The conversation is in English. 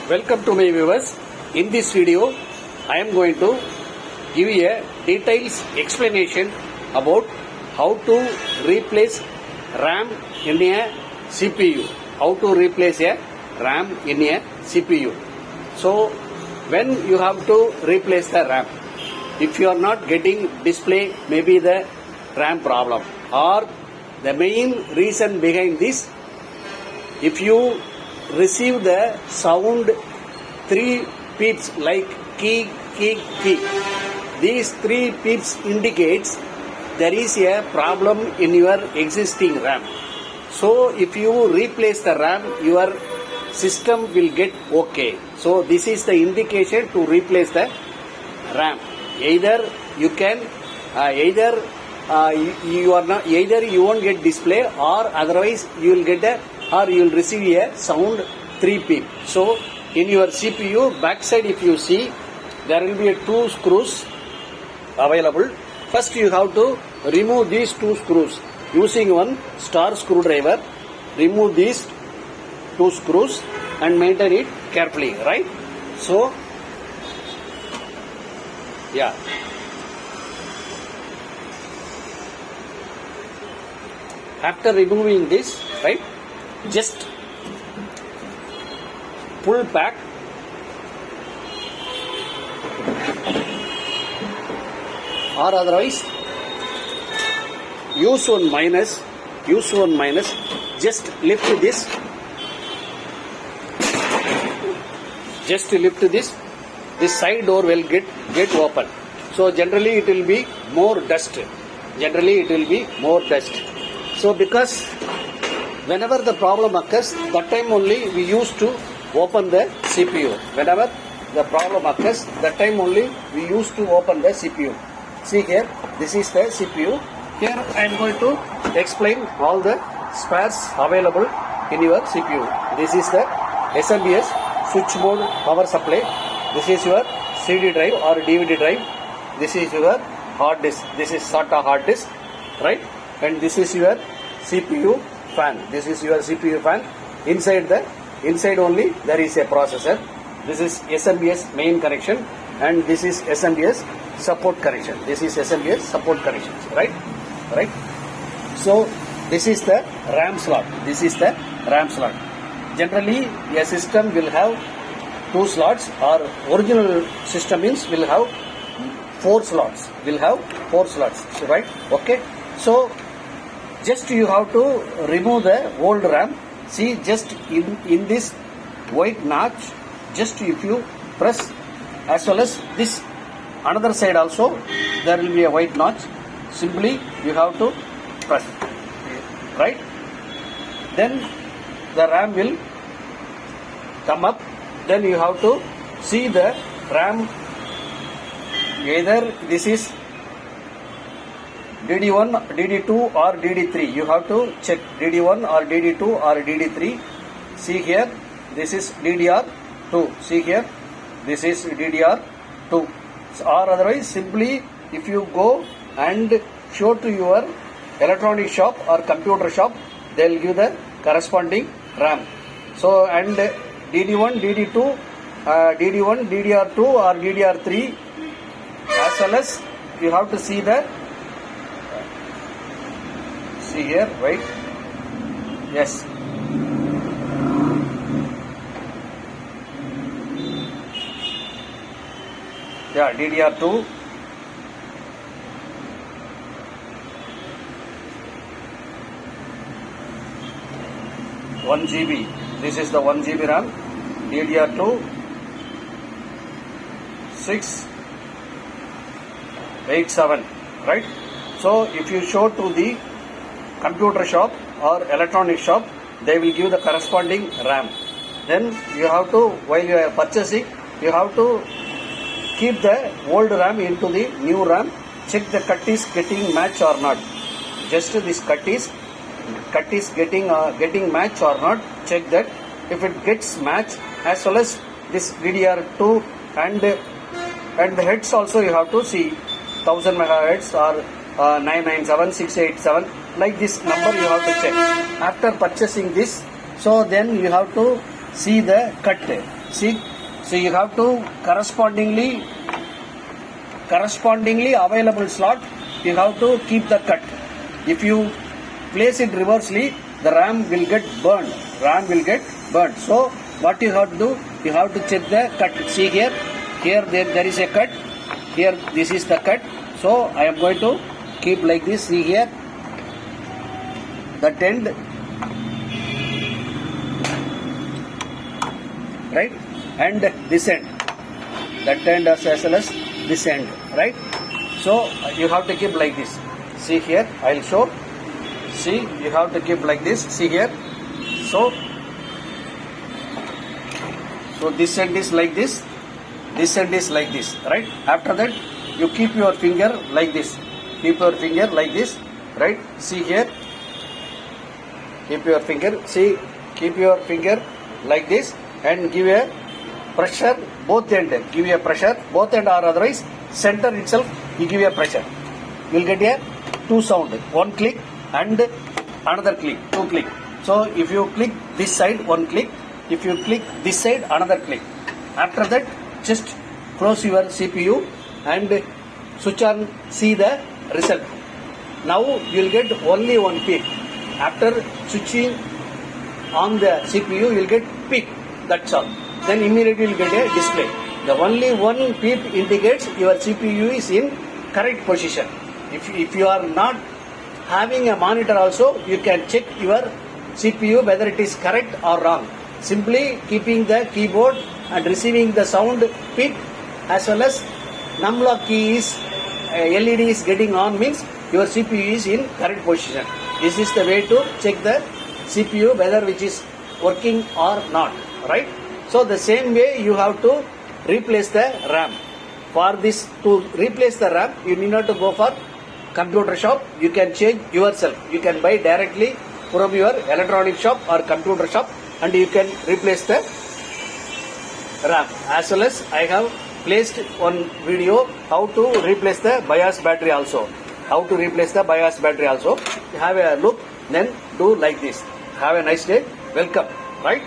Welcome to my viewers. In this video, I am going to give you a details explanation about how to replace RAM in a CPU. How to replace a RAM in a CPU. So, when you have to replace the RAM, if you are not getting display, maybe the RAM problem, or the main reason behind this, if you receive the sound 3 beeps like key, key, key. These 3 beeps indicates there is a problem in your existing RAM. So if you replace the RAM, your system will get okay. So this is the indication to replace the RAM. Either you can, you are not, either you won't get display, or otherwise you will get a, or you will receive a sound 3 beep. So in your CPU backside, if you see, there will be 2 screws available. First you have to remove these 2 screws using one star screwdriver. Remove these 2 screws and maintain it carefully, right? So yeah, after removing this, right, just pull back, or otherwise use one minus, just lift this, this side door will get open. So generally it will be more dust, so because whenever the problem occurs, that time only we used to open the CPU. Whenever the problem occurs, that time only we used to open the CPU. See here, this is the CPU. Here I am going to explain all the spares available in your CPU. This is the SMBS switch mode power supply. This is your CD drive or DVD drive. This is your hard disk. This is SATA hard disk, right? And this is your CPU fan. This is your CPU fan. Inside only there is a processor. This is SMBS main connection, and this is SMBS support connection. Right? So this is the RAM slot. Generally, a system will have 2 slots, or original system will have 4 slots. Right? Okay. So just you have to remove the old RAM. See, just in this white notch, just if you press, as well as this another side also there will be a white notch. Simply you have to press, right? Then the RAM will come up. Then you have to see the RAM, either this is DD1, DD2 or DD3. You have to check DD1 or DD2 or DD3. See here, this is DDR2. See here, this is DDR2. Or otherwise, simply if you go and show to your electronic shop or computer shop, they will give the corresponding RAM. So, and DD1, DD2, DD1, DDR2 or DDR3, as well as you have to see the, see here, right? Yes. Yeah, DDR2. GB. This is the 1 GB RAM. DDR2 687. Right? So if you show to the computer shop or electronic shop, they will give the corresponding RAM. Then you have to, while you are purchasing, you have to keep the old RAM into the new RAM. Check the cut is getting match or not. Just this cut is getting match or not. Check that. If it gets match, as well as this DDR2 and the heads also you have to see 1000 megahertz or 997, 687, like this number you have to check. After purchasing this, so then you have to see the cut. See, so you have to correspondingly available slot, you have to keep the cut. If you place it reversely, the RAM will get burned. So what you have to do, you have to check the cut. See here there is a cut. Here this is the cut. So I am going to keep like this. See here, that end, right, and this end, that end as well as this end, right. So you have to keep like this. See here, I will show. See, you have to keep like this. See here. So this end is like this, this end is like this, right. After that, you keep your finger like this. Keep your finger like this, right. See here. Keep your finger. See, keep your finger like this and give a pressure both end. Give a pressure both end, or otherwise center itself. You give a pressure. You will get a two sound. One click and another click. Two click. So if you click this side, one click. If you click this side, another click. After that, just close your CPU and switch on. See the result. Now you will get only one peak. After switching on the CPU, you will get peak. That's all. Then immediately you will get a display. The only one peak indicates your CPU is in correct position. If you are not having a monitor also, you can check your CPU whether it is correct or wrong. Simply keeping the keyboard and receiving the sound peak as well as numlock key is LED is getting on, means your CPU is in correct position. This is the way to check the CPU whether which is working or not, right. So the same way you have to replace the RAM. For this, to replace the RAM, you need not to go for computer shop. You can change yourself. You can buy directly from your electronic shop or computer shop and you can replace the RAM. As well as I have placed one video how to replace the BIOS battery also. Have a look, then do like this. Have a nice day. Welcome, right.